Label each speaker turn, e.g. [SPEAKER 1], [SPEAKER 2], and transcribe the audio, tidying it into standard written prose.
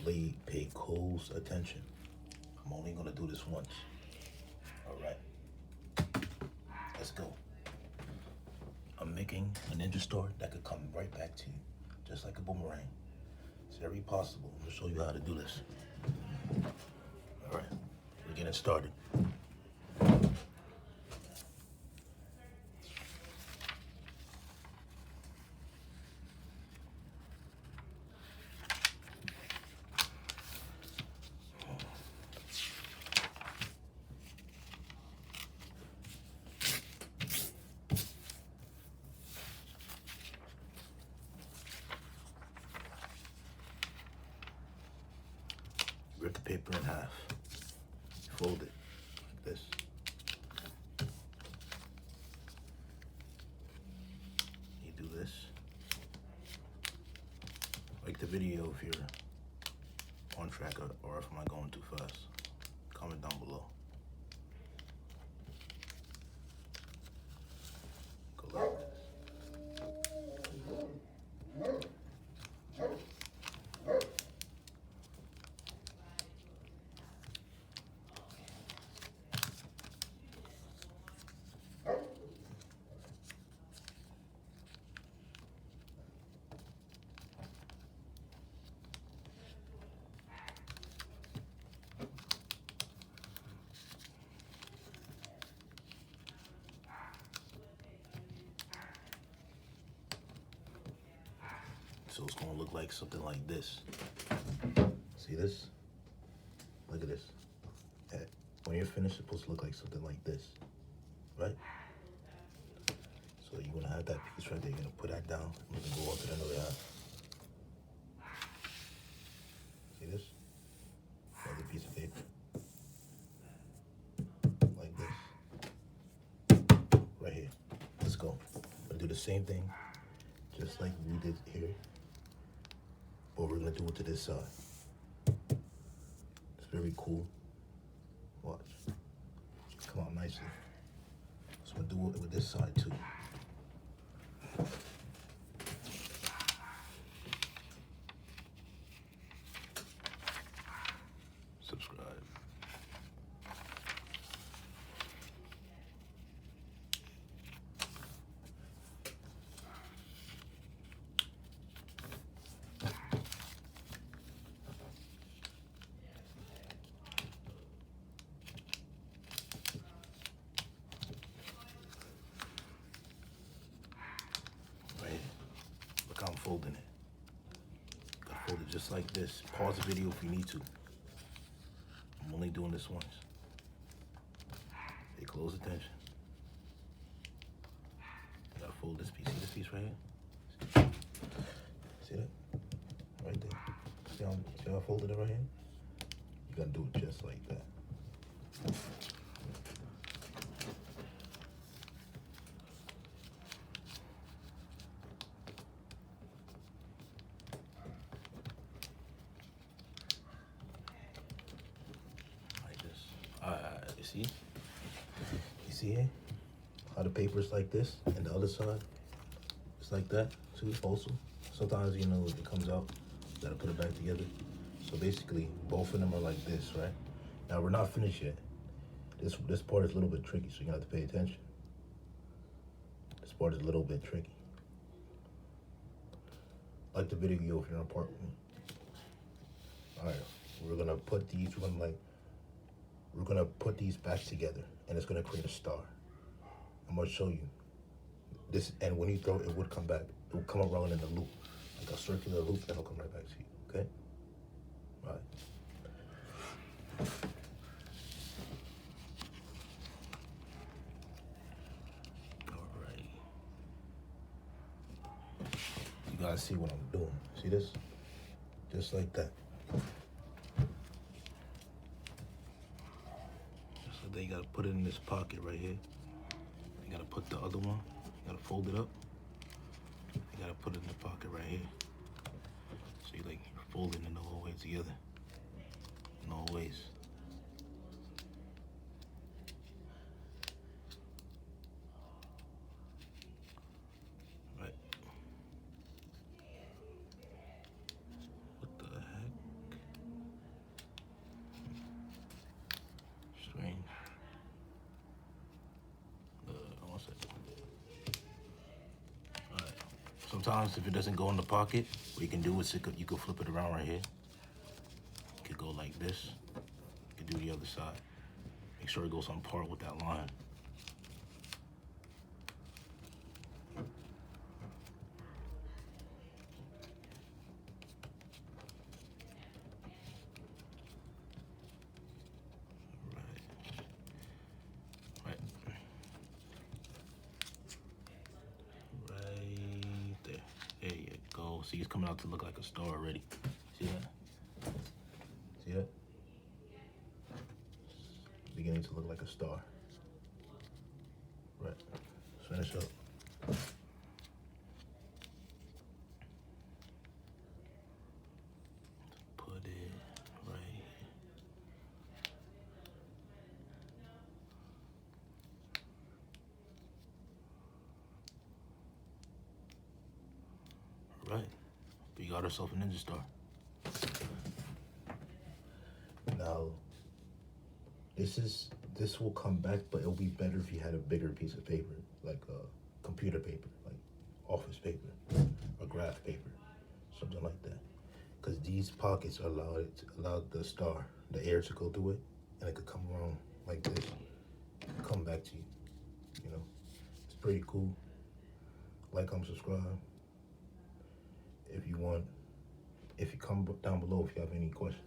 [SPEAKER 1] pay close attention. I'm only gonna do this once. All right, let's go. I'm making a ninja star that could come right back to you, just like a boomerang. It's very possible. I'm gonna show you how to do this. All right, we're getting started. Rip the paper in half. Fold it like this. You do this. Like the video if you're on track or if I'm going too fast. Comment down below. Go like this. So it's gonna look like something like this. See this? Look at this. When you're finished, it's supposed to look like something like this, right? So you're gonna have that piece right there. You're gonna put that down. We're gonna go on to the other half. See this? Another piece of paper. Like this. Right here. Let's go. We're gonna do the same thing, just like we did here. But we're gonna do it to this side. It's very cool. Watch. Come out nicely. So we'll do it with this side too. Subscribe. Look how I'm folding it. Gotta fold it just like this. Pause the video if you need to. I'm only doing this once. Pay close attention. Gotta fold this piece. See this piece right here? See that? Right there. See how I folded it right here? You gotta do it just like that. You see? You see here? How the paper's like this, and the other side, it's like that, too, also. Sometimes, you know, it comes out, you gotta put it back together. So basically, both of them are like this, right? Now, we're not finished yet. This part is a little bit tricky, so you have to pay attention. This part is a little bit tricky. Like the video if you're on part with me. All right, we're gonna put these, we're gonna put these back together, and it's gonna create a star. I'm gonna show you this, and when you throw it, it would come back. It will come around in a loop, like a circular loop, and it'll come right back to you. Okay? All right. All right. You guys see what I'm doing? See this? Just like that. So then you gotta put it in this pocket right here. You gotta put the other one, you gotta fold it up. You gotta put it in the pocket right here. So you're folding it the whole way together. In all ways. Right. What the heck? Sometimes if it doesn't go in the pocket, what you can do is you could flip it around right here. You could go like this. You could do the other side. Make sure it goes on par with that line. Right. Right there. There you go. See, it's coming out to look like a star already. See that? See that? Beginning to look like a star. Right. Let's finish up. Put it right here. Right. We got ourselves a ninja star. Now, this will come back, but it'll be better if you had a bigger piece of paper, like computer paper, like office paper, or graph paper, something like that. Because these pockets allow the star, the air to go through it, and it could come around like this, come back to you. You know, it's pretty cool. Like, subscribe. If you want, if you come down below if you have any questions.